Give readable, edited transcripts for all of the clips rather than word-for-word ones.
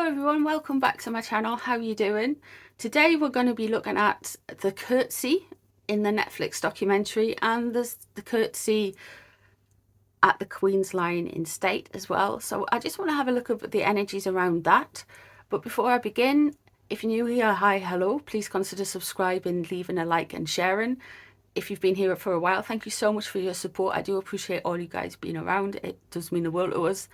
Hello everyone, welcome back to my channel. How are you doing? Today we're going to be looking at the Curtsey in the Netflix documentary and the Curtsey at the Queen's Line in State as well. So I just want to have a look at the energies around that. But before I begin, if you're new here, hi, hello, please consider subscribing, leaving a like and sharing. If you've been here for a while, thank you so much for your support. I do appreciate all you guys being around. It does mean the world to us.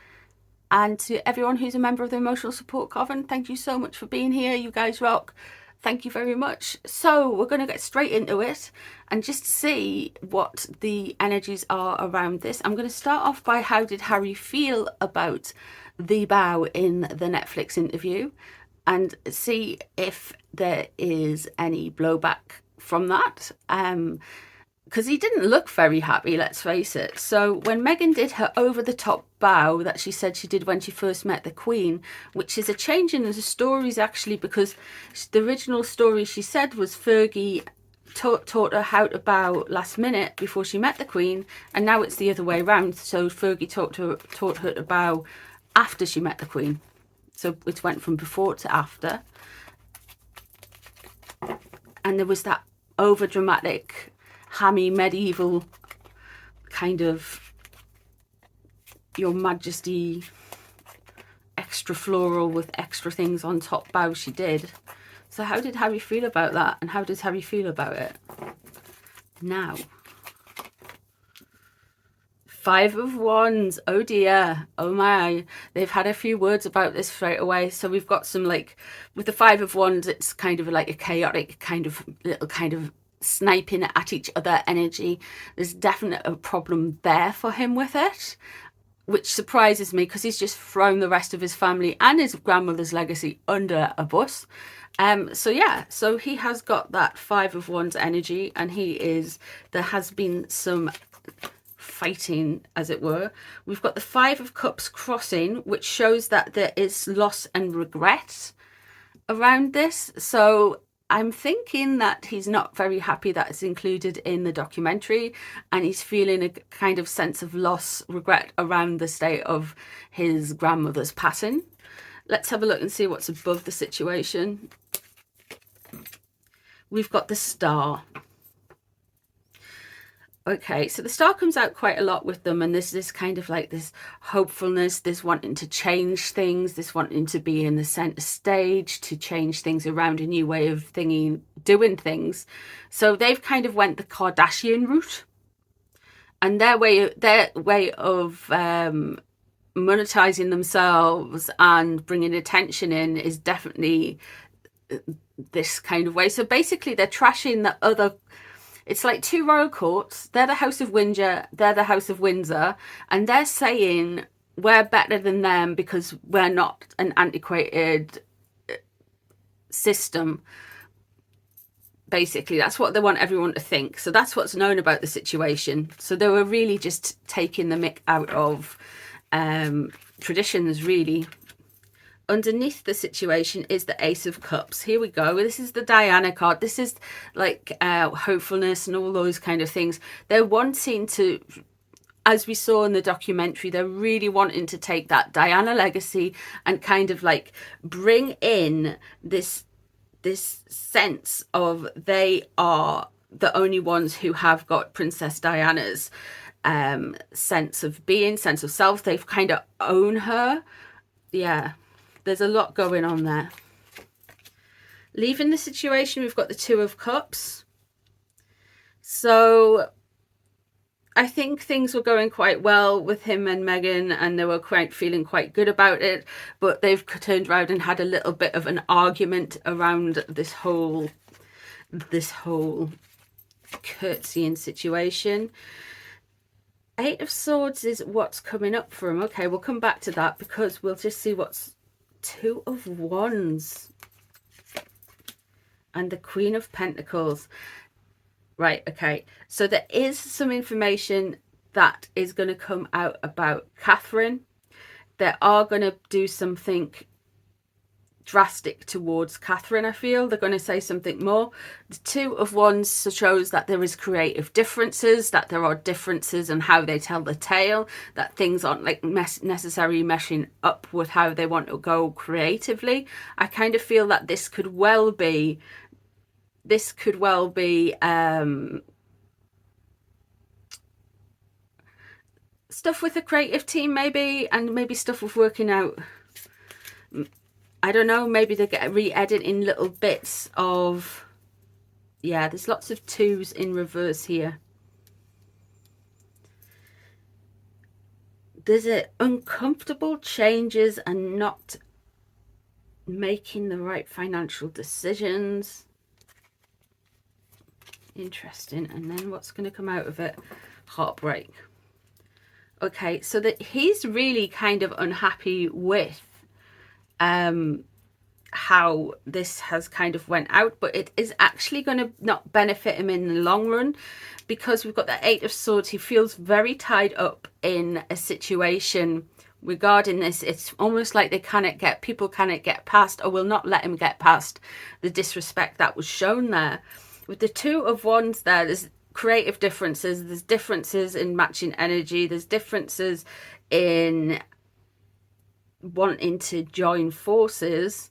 And to everyone who's a member of the Emotional Support Coven, thank you so much for being here. You guys rock. Thank you very much. So we're going to get straight into it and just see what the energies are around this. I'm going to start off by how did Harry feel about the bow in the Netflix interview and see if there is any blowback from that. Because he didn't look very happy, let's face it. So when Meghan did her over-the-top bow that she said she did when she first met the Queen, which is a change in the stories actually, because the original story she said was Fergie taught her how to bow last minute before she met the Queen, and now it's the other way around. So Fergie taught her to bow after she met the Queen. So it went from before to after. And there was that over-dramatic hammy medieval kind of Your Majesty extra floral with extra things on top bow she did. So how did Harry feel about that, and how does Harry feel about it now? 5 of Wands. Oh dear, oh my, they've had a few words about this straight away. So we've got some, like, with the 5 of Wands, it's kind of like a chaotic kind of little kind of sniping at each other energy. There's definitely a problem there for him with it, which surprises me because he's just thrown the rest of his family and his grandmother's legacy under a bus. So yeah, so he has got that 5 of Wands energy, and there has been some fighting, as it were. We've got the 5 of Cups crossing, which shows that there is loss and regret around this. So I'm thinking that he's not very happy that it's included in the documentary, and he's feeling a kind of sense of loss, regret around the state of his grandmother's passing. Let's have a look and see what's above the situation. We've got the Star. Okay, so the Star comes out quite a lot with them, and there's this kind of like this hopefulness, this wanting to change things, this wanting to be in the center stage, to change things around, a new way of doing things. So they've kind of went the Kardashian route, and their way of monetizing themselves and bringing attention in is definitely this kind of way. So basically they're trashing the other. It's like 2 royal courts. They're the House of Windsor, they're the House of Windsor, and they're saying we're better than them because we're not an antiquated system. Basically, that's what they want everyone to think. So that's what's known about the situation. So they were really just taking the mick out of traditions, really. Underneath the situation is the Ace of Cups. Here we go. This is the Diana card. This is like hopefulness and all those kind of things. They're wanting to, as we saw in the documentary, they're really wanting to take that Diana legacy and kind of like bring in this sense of they are the only ones who have got Princess Diana's sense of being, sense of self. They've kind of own her. Yeah. There's a lot going on there. Leaving the situation, we've got the 2 of Cups. So I think things were going quite well with him and Meghan, and they were feeling quite good about it. But they've turned around and had a little bit of an argument around this whole curtsying situation. 8 of Swords is what's coming up for him. Okay, we'll come back to that because we'll just see what's 2 of Wands and the Queen of Pentacles. Right, okay, so there is some information that is going to come out about Catherine. They are going to do something drastic towards Catherine. I feel they're going to say something more. The Two of Wands shows that there is creative differences, that there are differences in how they tell the tale, that things aren't like necessarily meshing up with how they want to go creatively. I kind of feel that this could well be stuff with the creative team, maybe, and maybe stuff with working out. I don't know, maybe they get re-editing little bits of, yeah, there's lots of twos in reverse here. There's uncomfortable changes and not making the right financial decisions. Interesting. And then what's going to come out of it? Heartbreak. Okay, so that he's really kind of unhappy with how this has kind of went out, but it is actually going to not benefit him in the long run, because we've got the Eight of Swords. He feels very tied up in a situation regarding this. It's almost like people cannot get past, or will not let him get past, the disrespect that was shown there. With the Two of Wands there's creative differences, there's differences in matching energy, there's differences in wanting to join forces.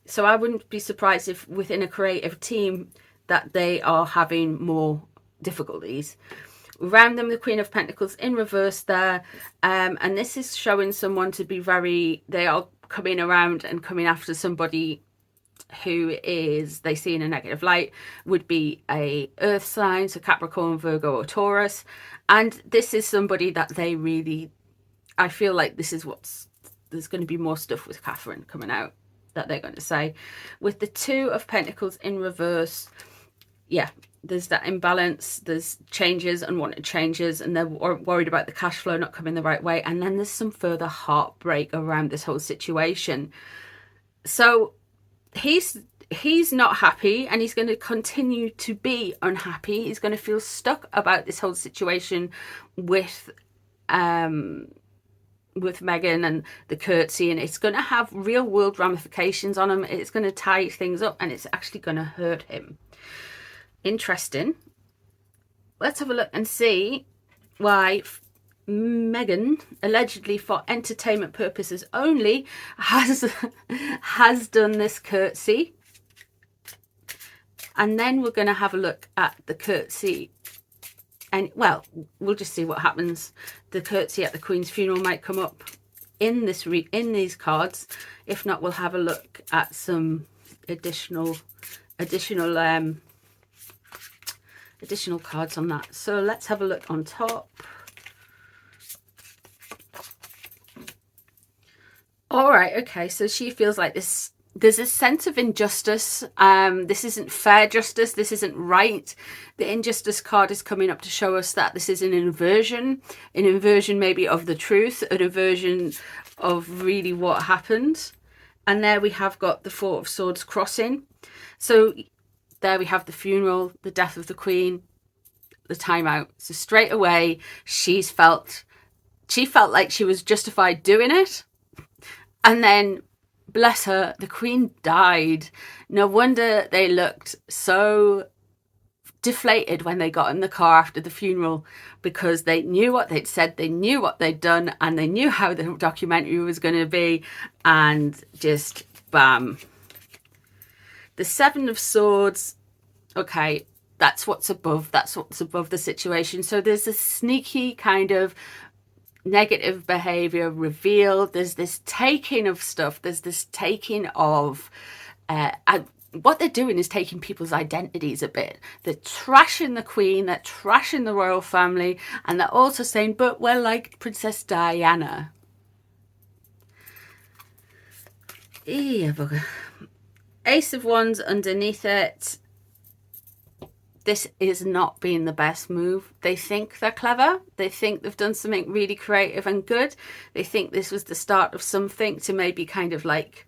So I wouldn't be surprised if within a creative team that they are having more difficulties. Around them, the Queen of Pentacles in reverse there, and this is showing someone to be they are coming around and coming after somebody who is, they see in a negative light, would be a earth sign, so Capricorn, Virgo or Taurus. And this is somebody that they really, I feel like this is there's going to be more stuff with Catherine coming out that they're going to say. With the Two of Pentacles in reverse, yeah, there's that imbalance, there's changes, unwanted changes, and they're worried about the cash flow not coming the right way. And then there's some further heartbreak around this whole situation. So he's not happy, and he's going to continue to be unhappy. He's going to feel stuck about this whole situation with Megan and the Curtsey, and it's going to have real world ramifications on him. It's going to tie things up, and it's actually going to hurt him. Interesting. Let's have a look and see why Megan, allegedly for entertainment purposes only, has done this Curtsey. And then we're going to have a look at the Curtsey, and well, we'll just see what happens. The Curtsey at the Queen's funeral might come up in these cards. If not, we'll have a look at some additional cards on that. So let's have a look on top. All right, okay, so she feels like this, there's a sense of injustice. This isn't fair justice, this isn't right. The injustice card is coming up to show us that this is an inversion maybe of the truth, an inversion of really what happened. And there we have got the Four of Swords crossing. So there we have the funeral, the death of the Queen, the timeout. So straight away, she felt like she was justified doing it. And then, bless her, the Queen died. No wonder they looked so deflated when they got in the car after the funeral, because they knew what they'd said, they knew what they'd done, and they knew how the documentary was going to be, and just bam. The Seven of Swords, okay, that's what's above the situation. So there's a sneaky kind of negative behavior revealed. There's this taking of stuff, there's this taking of what they're doing is taking people's identities a bit. They're trashing the Queen, they're trashing the royal family, and they're also saying, but we're like Princess Diana. Yeah, bugger. Ace of Wands underneath it. This is not being the best move. They think they're clever. They think they've done something really creative and good. They think this was the start of something to maybe kind of like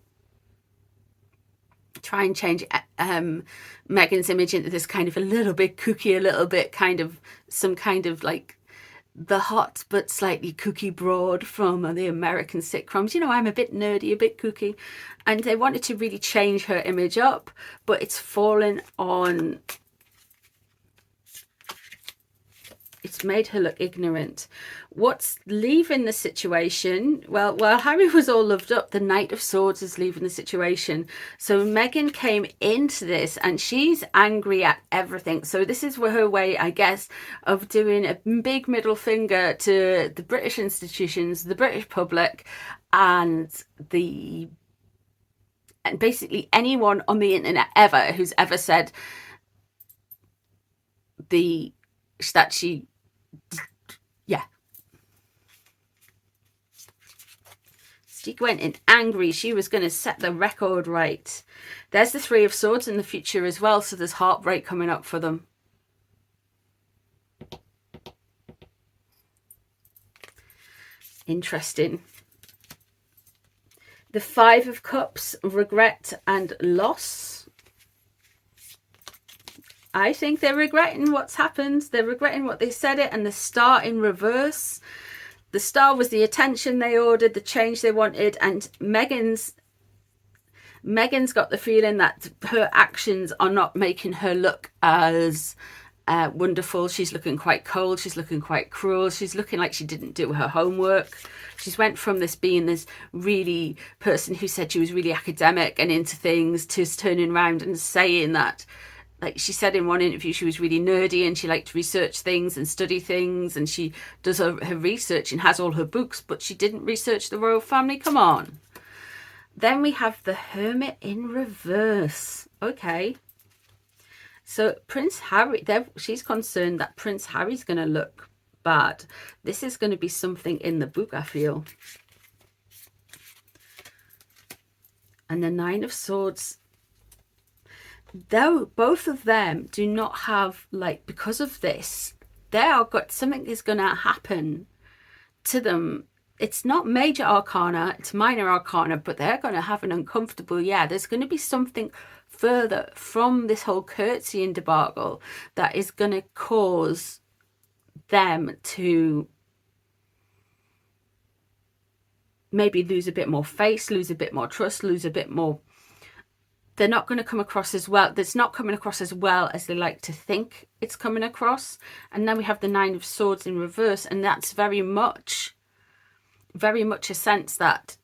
try and change Meghan's image into this kind of a little bit kooky, a little bit kind of some kind of like the hot but slightly kooky broad from the American sitcoms. You know, I'm a bit nerdy, a bit kooky, and they wanted to really change her image up, but it's fallen on, it's made her look ignorant. What's leaving the situation? Well, while Harry was all loved up, the Knight of Swords is leaving the situation. So Meghan came into this and she's angry at everything. So this is her way, I guess, of doing a big middle finger to the British institutions, the British public, and basically anyone on the internet ever who's ever said that she, yeah. She went in angry. She was going to set the record right. There's the Three of Swords in the future as well, so there's heartbreak coming up for them. Interesting. The Five of Cups, regret and loss. I think they're regretting what's happened. They're regretting what they said it, and the Star in reverse. The Star was the attention they ordered, the change they wanted, and Meghan's got the feeling that her actions are not making her look as wonderful. She's looking quite cold. She's looking quite cruel. She's looking like she didn't do her homework. She's went from this being this really person who said she was really academic and into things to turning around and saying that, like she said in one interview, she was really nerdy and she liked to research things and study things, and she does her research and has all her books, but she didn't research the royal family. Come on. Then we have the Hermit in reverse. Okay. So Prince Harry, she's concerned that Prince Harry's going to look bad. This is going to be something in the book, I feel. And the Nine of Swords, though both of them do not have, like, because of this, something is going to happen to them. It's not major arcana, it's minor arcana, but they're going to have an uncomfortable, there's going to be something further from this whole Curtsey debacle that is going to cause them to maybe lose a bit more face, lose a bit more trust, lose a bit more. They're not going to come across as well. It's not coming across as well as they like to think it's coming across. And then we have the Nine of Swords in reverse, and that's very much a sense that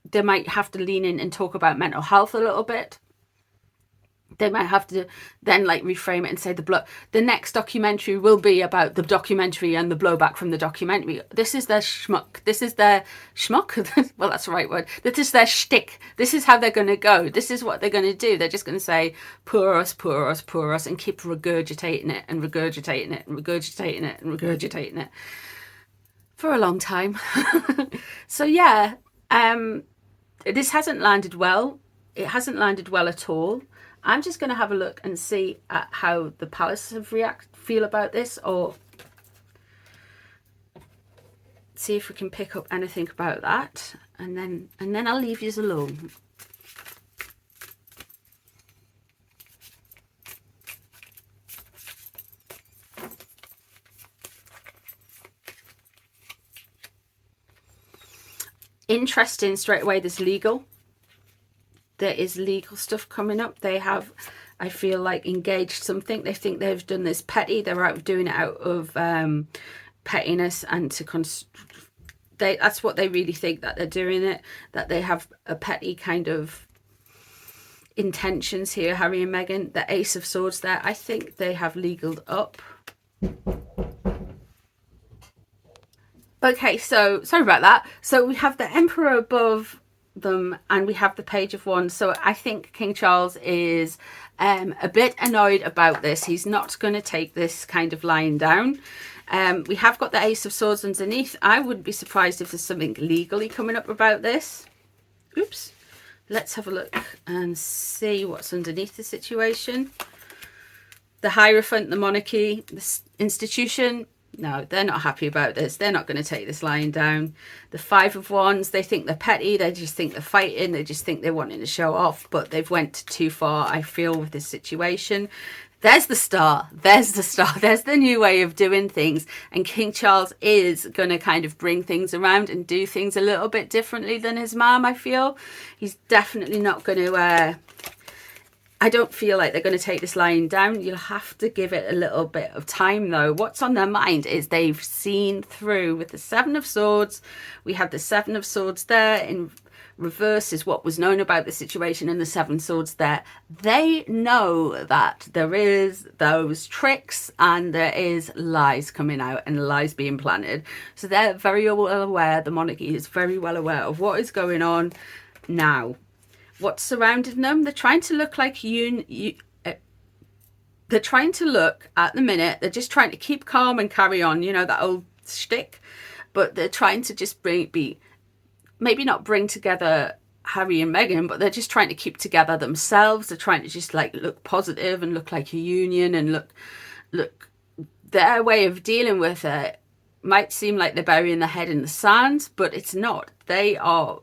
they might have to lean in and talk about mental health a little bit. They might have to then like reframe it and say the next documentary will be about the documentary and the blowback from the documentary. This is their schmuck. This is their schmuck. Well, that's the right word. This is their shtick. This is how they're going to go. This is what they're going to do. They're just going to say, poor us, poor us, poor us, and keep regurgitating it and regurgitating it and regurgitating it and regurgitating it for a long time. So yeah, this hasn't landed well. It hasn't landed well at all. I'm just going to have a look and see at how the palace feel about this, or see if we can pick up anything about that, and then I'll leave you alone. Interesting, straight away there's legal. There is legal stuff coming up. They have, I feel like, engaged something. They think they've done this petty. They're out doing it out of pettiness and that's what they really think, that they're doing it, that they have a petty kind of intentions here, Harry and Meghan. The Ace of Swords there, I think they have legaled up. Okay, so sorry about that. So we have the Emperor above them and we have the Page of Wands. So I think King Charles is a bit annoyed about this. He's not going to take this kind of lying down. We have got the Ace of Swords underneath. I wouldn't be surprised if there's something legally coming up about this. Oops. Let's have a look and see what's underneath the situation. The Hierophant, the monarchy, the institution. No, they're not happy about this. They're not going to take this lying down. The Five of Wands, they think they're petty. They just think they're fighting. They just think they're wanting to show off. But they've went too far, I feel, with this situation. There's the star. There's the star. There's the new way of doing things. And King Charles is going to kind of bring things around and do things a little bit differently than his mom, I feel. He's definitely not going to... I don't feel like they're going to take this lying down. You'll have to give it a little bit of time, though. What's on their mind is they've seen through with the Seven of Swords. We have the Seven of Swords there. In reverse is what was known about the situation, and the Seven Swords there. They know that there is those tricks and there is lies coming out and lies being planted. So they're very well aware. The monarchy is very well aware of what is going on now. What's surrounding them? They're trying to look like they're trying to look at the minute. They're just trying to keep calm and carry on. You know, that old shtick. But they're trying to just maybe not bring together Harry and Meghan, but they're just trying to keep together themselves. They're trying to just like look positive and look like a union and look. Their way of dealing with it might seem like they're burying their head in the sand, but it's not. They are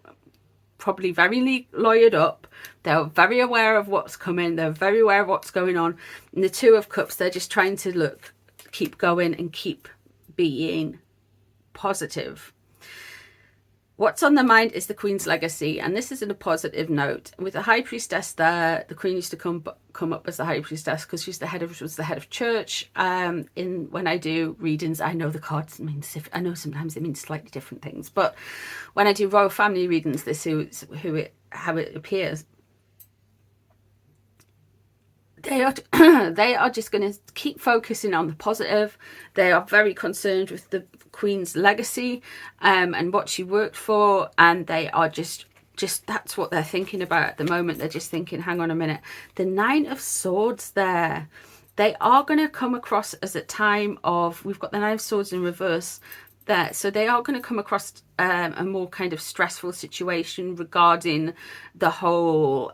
probably very lawyered up. They're very aware of what's coming. They're very aware of what's going on. And the Two of Cups, they're just trying to keep going and keep being positive. What's on their mind is the Queen's legacy, and this is in a positive note. With the High Priestess there, the Queen used to come up as the High Priestess because she was the head of church. When I do readings, I know the cards means I know sometimes it means slightly different things, but when I do royal family readings, this is how it appears. They are just going to keep focusing on the positive. They are very concerned with the Queen's legacy and what she worked for, and they are just that's what they're thinking about at the moment. They're just thinking, hang on a minute, the Nine of Swords there, they are going to come across as a time of, we've got the Nine of Swords in reverse there, so they are going to come across a more kind of stressful situation regarding the whole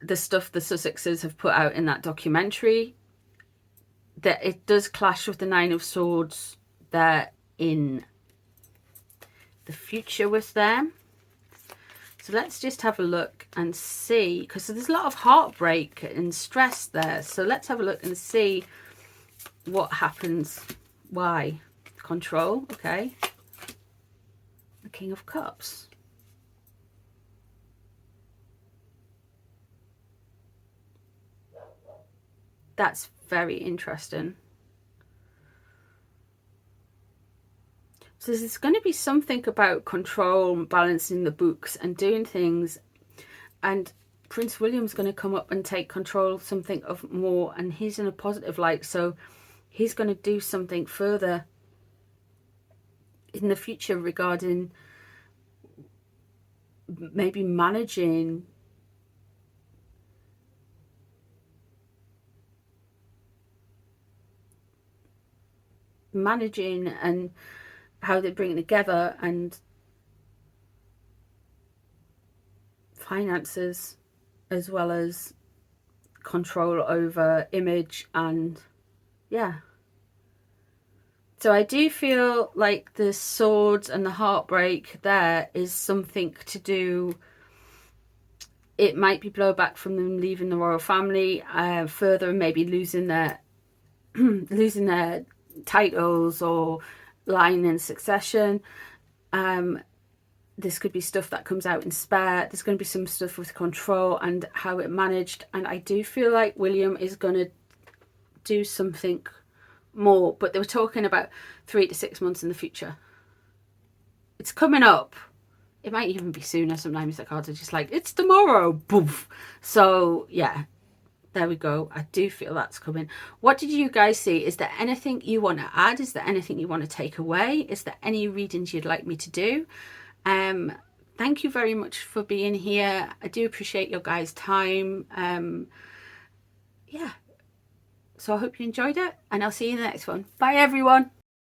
the stuff the Sussexes have put out in that documentary. That it does clash with the Nine of Swords there in the future with them. So let's just have a look and see, because there's a lot of heartbreak and stress there. So let's have a look and see what happens. Why? Control, okay. The King of Cups. That's very interesting. So there's going to be something about control and balancing the books and doing things, and Prince William's going to come up and take control of something of more, and he's in a positive light, so he's going to do something further in the future regarding maybe managing and how they bring it together, and finances as well as control over image. And yeah, so I do feel like the swords and the heartbreak there is something to do, it might be blowback from them leaving the royal family further, and maybe losing their losing their titles or line in succession. This could be stuff that comes out in spare. There's going to be some stuff with control and how it managed, and I do feel like William is going to do something more, but they were talking about 3 to 6 months in the future. It's coming up. It might even be sooner. Sometimes the cards are just like, it's tomorrow, poof. So yeah, there we go. I do feel that's coming. What did you guys see? Is there anything you want to add? Is there anything you want to take away? Is there any readings you'd like me to do? Thank you very much for being here. I do appreciate your guys' time. Yeah. So I hope you enjoyed it, and I'll see you in the next one. Bye, everyone.